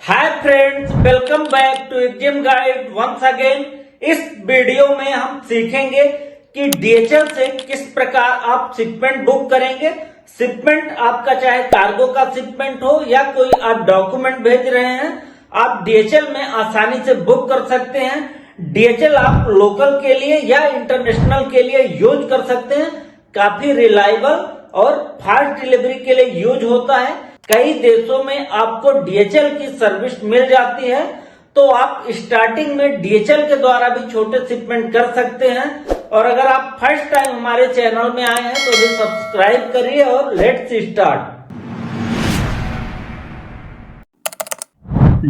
Hi friends, welcome back to exam guide once again. इस video में हम सीखेंगे कि डीएचएल से किस प्रकार आप शिपमेंट बुक करेंगे। शिपमेंट आपका चाहे कार्गो का शिपमेंट हो या कोई आप डॉक्यूमेंट भेज रहे हैं, आप डीएचएल में आसानी से बुक कर सकते हैं। डीएचएल आप लोकल के लिए या इंटरनेशनल के लिए यूज कर सकते हैं। काफी रिलायबल और फास्ट डिलीवरी के लिए यूज होता है। कई देशों में आपको डीएचएल की सर्विस मिल जाती है, तो आप स्टार्टिंग में डीएचएल के द्वारा भी छोटे शिपमेंट कर सकते हैं। और अगर आप फर्स्ट टाइम हमारे चैनल में आए हैं तो भी सब्सक्राइब करिए और लेट्स स्टार्ट।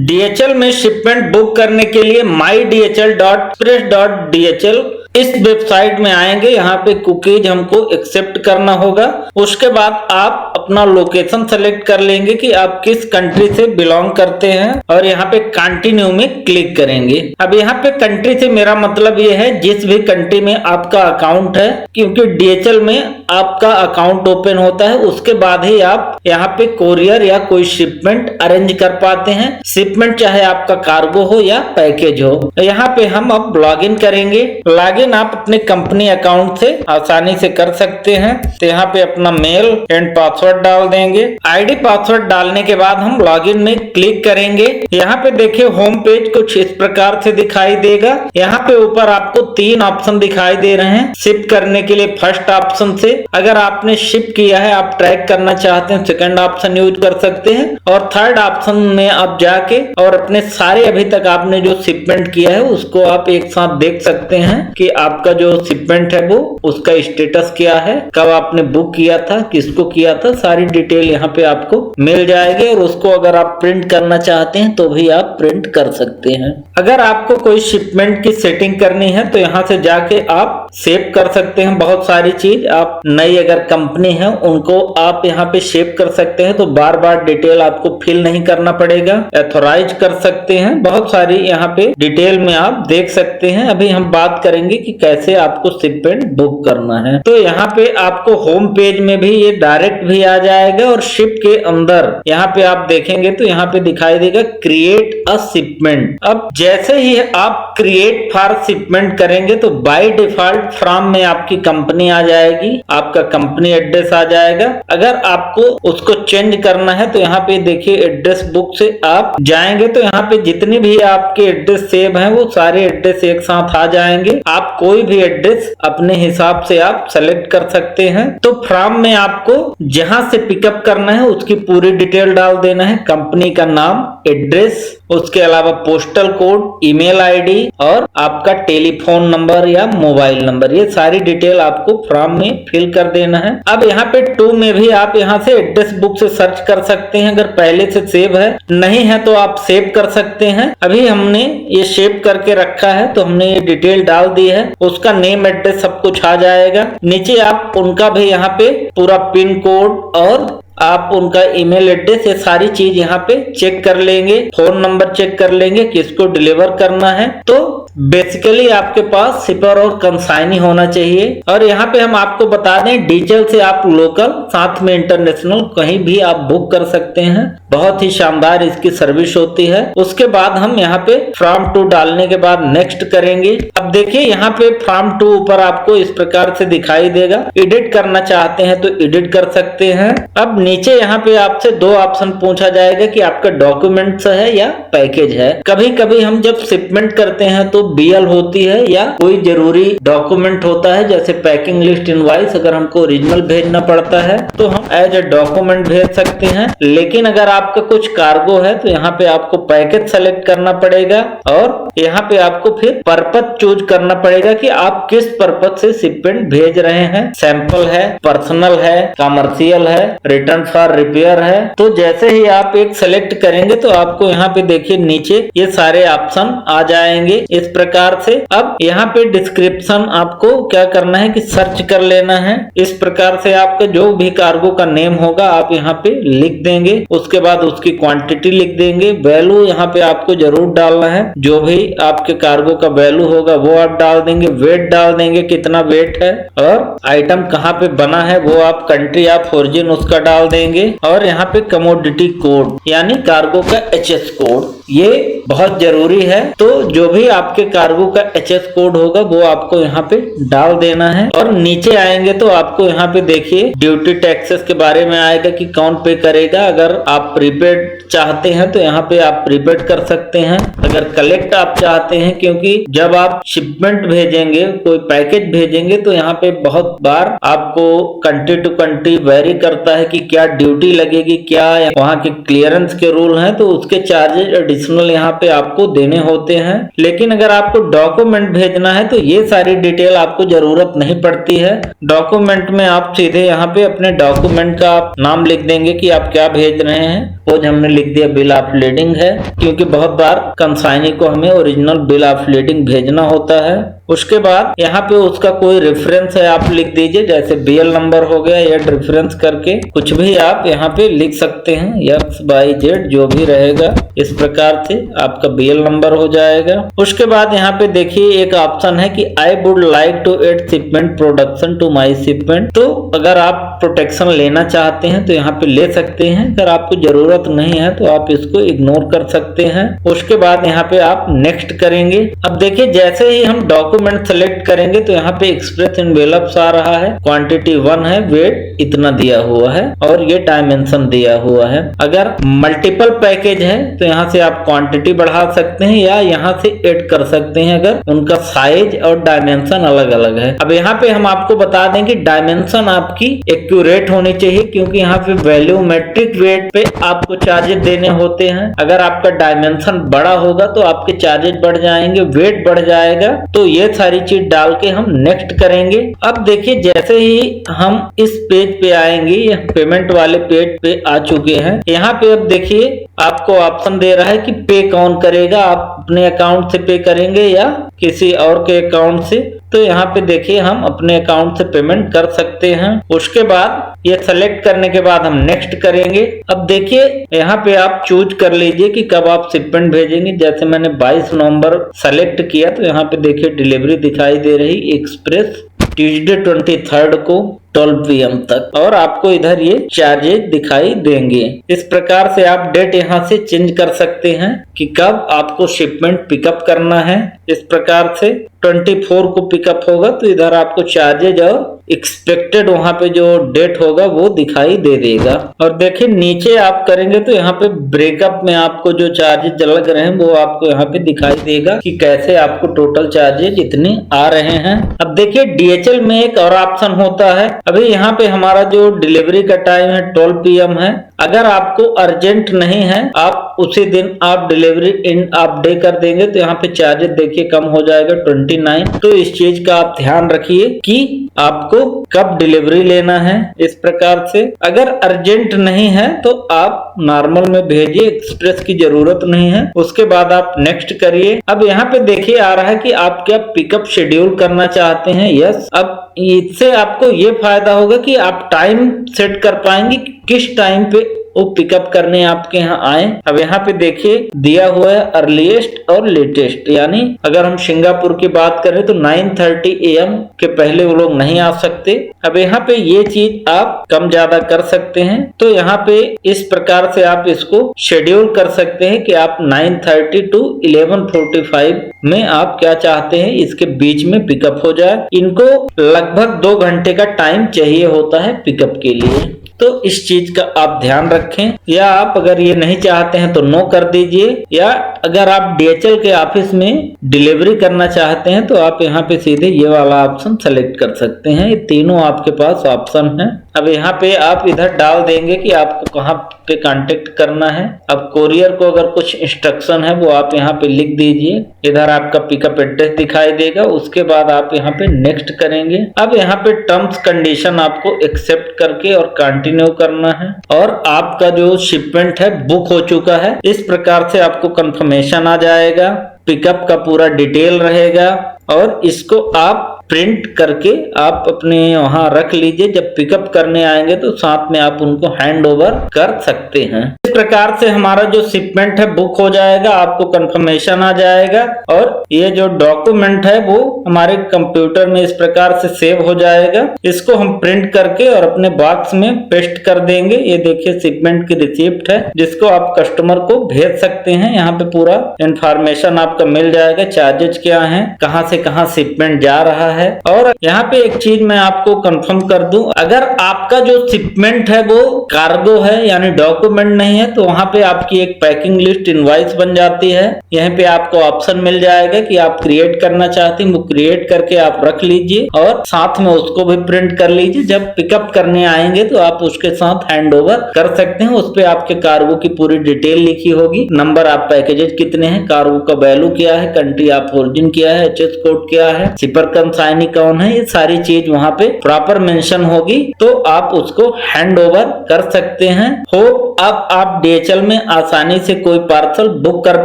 डीएचएल में शिपमेंट बुक करने के लिए mydhl.express.dhl इस वेबसाइट में आएंगे। यहाँ पे कुकीज हमको एक्सेप्ट करना होगा। उसके बाद आप अपना लोकेशन सेलेक्ट कर लेंगे कि आप किस कंट्री से बिलोंग करते हैं और यहाँ पे कंटिन्यू में क्लिक करेंगे। अब यहाँ पे कंट्री से मेरा मतलब ये है जिस भी कंट्री में आपका अकाउंट है, क्योंकि डीएचएल में आपका अकाउंट ओपन होता है उसके बाद ही आप यहाँ पे कोरियर या कोई शिपमेंट अरेंज कर पाते हैं। शिपमेंट चाहे आपका कार्गो हो या पैकेज हो। यहाँ पे हम अब लॉगिन करेंगे। लॉगिन आप अपने कंपनी अकाउंट से आसानी से कर सकते हैं। तो यहाँ पे अपना मेल एंड पासवर्ड डाल देंगे। आईडी पासवर्ड डालने के बाद हम लॉगिन में क्लिक करेंगे। यहाँ पे देखिए होम पेज कुछ इस प्रकार से दिखाई देगा। यहाँ पे ऊपर आपको 3 ऑप्शन दिखाई दे रहे हैं शिप करने के लिए। फर्स्ट ऑप्शन से अगर आपने शिप किया है, आप ट्रैक करना चाहते हैं, सेकंड ऑप्शन यूज कर सकते हैं। और थर्ड ऑप्शन में आप जाके और अपने सारे अभी तक आपने जो शिपमेंट किया है उसको आप एक साथ देख सकते हैं कि आपका जो शिपमेंट है वो उसका स्टेटस क्या है, कब आपने बुक किया था, किसको किया था, सारी डिटेल यहाँ पे आपको मिल जाएगी। और उसको अगर आप प्रिंट करना चाहते हैं तो भी आप प्रिंट कर सकते हैं। अगर आपको कोई शिपमेंट की सेटिंग करनी है तो यहाँ से जाके आप सेव कर सकते हैं। बहुत सारी चीज आप नई अगर कंपनी है उनको आप यहाँ पे सेव कर सकते हैं, तो बार बार डिटेल आपको फिल नहीं करना पड़ेगा। एथोराइज कर सकते हैं, बहुत सारी यहाँ पे डिटेल में आप देख सकते हैं। अभी हम बात करेंगे कि कैसे आपको शिपमेंट बुक करना है। तो यहाँ पे आपको होम पेज में भी ये डायरेक्ट भी आ जाएगा और शिप के अंदर यहाँ पे आप देखेंगे तो यहाँ पे दिखाई देगा क्रिएट अ शिपमेंट। अब जैसे ही आप क्रिएट फॉर शिपमेंट करेंगे तो बाय डिफॉल्ट फ्रॉम में आपकी कंपनी आ जाएगी, आपका कंपनी एड्रेस आ जाएगा। अगर आपको उसको चेंज करना है तो यहाँ पे देखिए एड्रेस बुक से आप जाएंगे तो यहाँ पे जितने भी आपके एड्रेस सेव हैं वो सारे एड्रेस एक साथ आ जाएंगे। आप कोई भी एड्रेस अपने हिसाब से आप सेलेक्ट कर सकते हैं। तो फ्रॉम में आपको जहां से पिकअप करना है उसकी पूरी डिटेल डाल देना है, कंपनी का नाम, एड्रेस, उसके अलावा पोस्टल कोड, ईमेल आईडी और आपका टेलीफोन नंबर या मोबाइल नंबर, ये सारी डिटेल आपको फॉर्म में फिल कर देना है। अब यहाँ पे 2 में भी आप यहाँ से एड्रेस बुक से सर्च कर सकते हैं। अगर पहले से सेव है, नहीं है तो आप सेव कर सकते हैं। अभी हमने ये सेव करके रखा है तो हमने ये डिटेल डाल दी है। उसका नेम, एड्रेस सब कुछ आ जाएगा। नीचे आप उनका भी यहाँ पे पूरा पिन कोड और आप उनका ईमेल एड्रेस, ये सारी चीज यहाँ पे चेक कर लेंगे। फोन नंबर चेक कर लेंगे किसको डिलीवर करना है। तो बेसिकली आपके पास शिपर और कंसाइनी होना चाहिए। और यहाँ पे हम आपको बता दें डीएचएल से आप लोकल साथ में इंटरनेशनल कहीं भी आप बुक कर सकते हैं। बहुत ही शानदार इसकी सर्विस होती है। उसके बाद हम यहाँ पे फॉर्म 2 डालने के बाद नेक्स्ट करेंगे। अब देखिए यहाँ पे फॉर्म 2 ऊपर आपको इस प्रकार से दिखाई देगा। एडिट करना चाहते हैं तो एडिट कर सकते हैं। अब नीचे यहाँ पे आपसे 2 ऑप्शन पूछा जाएगा कि आपका डॉक्यूमेंट्स है या पैकेज है। कभी कभी हम जब शिपमेंट करते हैं तो बीएल होती है या कोई जरूरी डॉक्यूमेंट होता है, जैसे पैकिंग लिस्ट, इनवॉइस। अगर हमको ओरिजिनल भेजना पड़ता है तो हम एज ए डॉक्यूमेंट भेज सकते हैं। लेकिन अगर आपका कुछ कार्गो है तो यहाँ पे आपको पैकेज सेलेक्ट करना पड़ेगा और यहाँ पे आपको फिर पर्पज चूज करना पड़ेगा कि आप किस पर्पज से शिपमेंट भेज रहे हैं। सैंपल है, पर्सनल है, कमर्शियल है, रिटर्न फॉर रिपेयर है। तो जैसे ही आप एक सेलेक्ट करेंगे तो आपको यहाँ पे देखिए नीचे ये सारे ऑप्शन आ जाएंगे। इस प्रकार से अब यहाँ पे डिस्क्रिप्शन आपको क्या करना है कि सर्च कर लेना है। इस प्रकार से आपका जो भी कार्गो का नेम होगा आप यहाँ पे लिख देंगे, उसके बाद उसकी क्वांटिटी लिख देंगे, वैल्यू यहाँ पे आपको जरूर डालना है, जो भी आपके कार्गो का वैल्यू होगा वो आप डाल देंगे, वेट डाल देंगे कितना वेट है, और आइटम कहाँ पे बना है वो आप कंट्री ऑफ ओरिजिन उसका डाल देंगे, और यहाँ पे कमोडिटी कोड यानी कार्गो का एचएस कोड ये बहुत जरूरी है। तो जो भी आपके कार्गो का एचएस कोड होगा वो आपको यहाँ पे डाल देना है। और नीचे आएंगे तो आपको यहाँ पे देखिए ड्यूटी टैक्सेस के बारे में आएगा कि कौन पे करेगा। अगर आप प्रीपेड चाहते हैं तो यहाँ पे आप प्रीपेड कर सकते हैं, अगर कलेक्ट आप चाहते हैं, क्योंकि जब आप शिपमेंट भेजेंगे कोई पैकेज भेजेंगे तो यहाँ पे बहुत बार आपको कंट्री टू कंट्री वेरी करता है कि क्या ड्यूटी लगेगी, क्या वहाँ के क्लियरेंस के रूल हैं, तो उसके चार्जेस एडिशनल यहाँ पे आपको देने होते हैं। लेकिन अगर आपको डॉक्यूमेंट भेजना है तो ये सारी डिटेल आपको जरूरत नहीं पड़ती है। डॉक्यूमेंट में आप सीधे यहाँ पे अपने डॉक्यूमेंट का आप नाम लिख देंगे कि आप क्या भेज रहे हैं। सपोज हमने लिख दिया बिल ऑफ लीडिंग है, क्योंकि बहुत बार कंसाइनी को हमें ओरिजिनल बिल ऑफ लीडिंग भेजना होता है। उसके बाद यहाँ पे उसका कोई रेफरेंस है आप लिख दीजिए, जैसे बीएल नंबर हो गया या रेफरेंस करके कुछ भी आप यहाँ पे लिख सकते हैं, XYZ जो भी रहेगा इस प्रकार से आपका बीएल नंबर हो जाएगा। उसके बाद यहाँ पे देखिए एक ऑप्शन है कि I would like to add shipment production to my shipment. तो अगर आप प्रोटेक्शन लेना चाहते हैं तो यहाँ पे ले सकते हैं, अगर आपको जरूरत नहीं है तो आप इसको इग्नोर कर सकते हैं। उसके बाद यहाँ पे आप नेक्स्ट करेंगे। अब देखिए जैसे ही हम डॉक्यूमेंट सेलेक्ट करेंगे तो यहाँ पे एक्सप्रेस एनवेलप्स आ रहा है, क्वांटिटी 1 है, वेट इतना दिया हुआ है और ये डायमेंशन दिया हुआ है। अगर मल्टीपल पैकेज है तो यहाँ से आप क्वांटिटी बढ़ा सकते हैं या यहाँ से ऐड कर सकते हैं अगर उनका साइज और डायमेंशन अलग अलग है। अब यहाँ पे हम आपको बता दें कि डायमेंशन आपकी एक्यूरेट होनी चाहिए, क्योंकि यहाँ पे वैल्यूमेट्रिक वेट पे आपको चार्जेस देने होते हैं। अगर आपका डायमेंशन बड़ा होगा तो आपके चार्जेस बढ़ जाएंगे, वेट बढ़ जाएगा। तो ये सारी चीज डाल के हम नेक्स्ट करेंगे। अब देखिए जैसे ही हम इस पेज पे आएंगे, पेमेंट वाले पेज पे आ चुके हैं। यहाँ पे अब देखिए आपको ऑप्शन दे रहा है कि पे कौन करेगा, आप अपने अकाउंट से पे करेंगे या किसी और के अकाउंट से। तो यहाँ पे देखिए हम अपने अकाउंट से पेमेंट कर सकते हैं। उसके बाद ये सेलेक्ट करने के बाद हम नेक्स्ट करेंगे। अब देखिए यहाँ पे आप चूज कर लीजिए कि कब आप शिपमेंट भेजेंगे। जैसे मैंने 22 नवंबर सेलेक्ट किया तो यहाँ पे देखिए डिलीवरी दिखाई दे रही एक्सप्रेस ट्यूजडे 23 को 12 PM तक, और आपको इधर ये चार्जेस दिखाई देंगे। इस प्रकार से आप डेट यहाँ से चेंज कर सकते हैं कि कब आपको शिपमेंट पिकअप करना है। इस प्रकार से 24 को पिकअप होगा तो इधर आपको चार्जेज और एक्सपेक्टेड वहां पे जो डेट होगा वो दिखाई दे देगा। और देखिए नीचे आप करेंगे तो यहाँ पे ब्रेकअप में आपको जो चार्जेज लग रहे हैं वो आपको यहाँ पे दिखाई देगा कि कैसे आपको टोटल चार्जेज इतने आ रहे हैं। अब देखिए DHL में एक और ऑप्शन होता है। अभी यहाँ पे हमारा जो डिलीवरी का टाइम है 12 PM है। अगर आपको अर्जेंट नहीं है, आप उसी दिन आप डिलीवरी इन आप डे कर देंगे तो यहाँ पे चार्जेस देखिए कम हो जाएगा 29। तो इस चीज का आप ध्यान रखिए कि आपको कब डिलीवरी लेना है। इस प्रकार से अगर अर्जेंट नहीं है तो आप नॉर्मल में भेजिए, एक्सप्रेस की जरूरत नहीं है। उसके बाद आप नेक्स्ट करिए। अब यहाँ पे देखिए आ रहा है कि आप क्या पिकअप शेड्यूल करना चाहते हैं। यस, अब इससे आपको ये फायदा होगा कि आप टाइम सेट कर पाएंगे कि किस टाइम पे वो पिकअप करने आपके यहाँ आए। अब यहाँ पे देखिए दिया हुआ है अर्लीस्ट और लेटेस्ट, यानी अगर हम सिंगापुर की बात करें तो 9:30 AM के पहले वो लोग नहीं आ सकते। अब यहाँ पे ये चीज आप कम ज्यादा कर सकते हैं। तो यहाँ पे इस प्रकार से आप इसको शेड्यूल कर सकते हैं कि आप 9:30 to 11:45 में आप क्या चाहते हैं इसके बीच में पिकअप हो जाए। इनको लगभग 2 घंटे का टाइम चाहिए होता है पिकअप के लिए। तो इस चीज का आप ध्यान रखें। या आप अगर ये नहीं चाहते हैं तो नो कर दीजिए, या अगर आप DHL के ऑफिस में डिलीवरी करना चाहते हैं तो आप यहाँ पे सीधे ये वाला ऑप्शन सेलेक्ट कर सकते हैं। ये तीनों आपके पास ऑप्शन है। अब यहाँ पे आप इधर डाल देंगे कि आपको कहाँ पे कांटेक्ट करना है। अब कोरियर को अगर कुछ इंस्ट्रक्शन है वो आप यहाँ पे लिख दीजिए। इधर आपका पिकअप एड्रेस दिखाई देगा। उसके बाद आप यहाँ पे नेक्स्ट करेंगे। अब यहाँ पे टर्म्स कंडीशन आपको एक्सेप्ट करके और कंटिन्यू करना है, और आपका जो शिपमेंट है बुक हो चुका है। इस प्रकार से आपको कंफर्मेशन आ जाएगा। पिकअप का पूरा डिटेल रहेगा और इसको आप प्रिंट करके आप अपने वहां रख लीजिए। जब पिकअप करने आएंगे तो साथ में आप उनको हैंड ओवर कर सकते हैं। इस प्रकार से हमारा जो शिपमेंट है बुक हो जाएगा, आपको कंफर्मेशन आ जाएगा और ये जो डॉक्यूमेंट है वो हमारे कंप्यूटर में इस प्रकार से सेव हो जाएगा। इसको हम प्रिंट करके और अपने बॉक्स में पेस्ट कर देंगे। ये देखिए शिपमेंट की रिसिप्ट है जिसको आप कस्टमर को भेज सकते हैं। यहाँ पे पूरा इंफॉर्मेशन आपका मिल जाएगा, चार्जेस क्या है, कहाँ से कहाँ शिपमेंट जा रहा है। और यहाँ पे एक चीज मैं आपको कंफर्म कर दूं, अगर आपका जो शिपमेंट है वो कार्गो है यानी डॉक्यूमेंट नहीं है तो वहां पे आपकी एक पैकिंग लिस्ट इनवॉइस बन जाती है। यहाँ पे आपको ऑप्शन मिल जाएगा कि आप क्रिएट करना चाहते हैं, वो क्रिएट करके आप रख लीजिए और साथ में उसको भी प्रिंट कर लीजिए। जब पिकअप करने आएंगे तो आप उसके साथ हैंड ओवर कर सकते हैं। उस पे आपके कार्गो की पूरी डिटेल लिखी होगी, नंबर आप पैकेजेस कितने हैं, कार्गो का वैल्यू क्या है, कंट्री ऑफ ओरिजिन क्या है, एचएस कोड क्या है, शिपर कंसाइनी कौन है, ये सारी चीज वहाँ पे प्रॉपर मेंशन होगी तो आप उसको हैंड ओवर कर सकते हैं। होप अब आप DHL में आसानी से कोई पार्सल बुक कर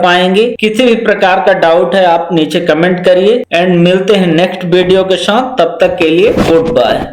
पाएंगे। किसी भी प्रकार का डाउट है आप नीचे कमेंट करिए एंड मिलते हैं नेक्स्ट वीडियो के साथ। तब तक के लिए गुड बाय।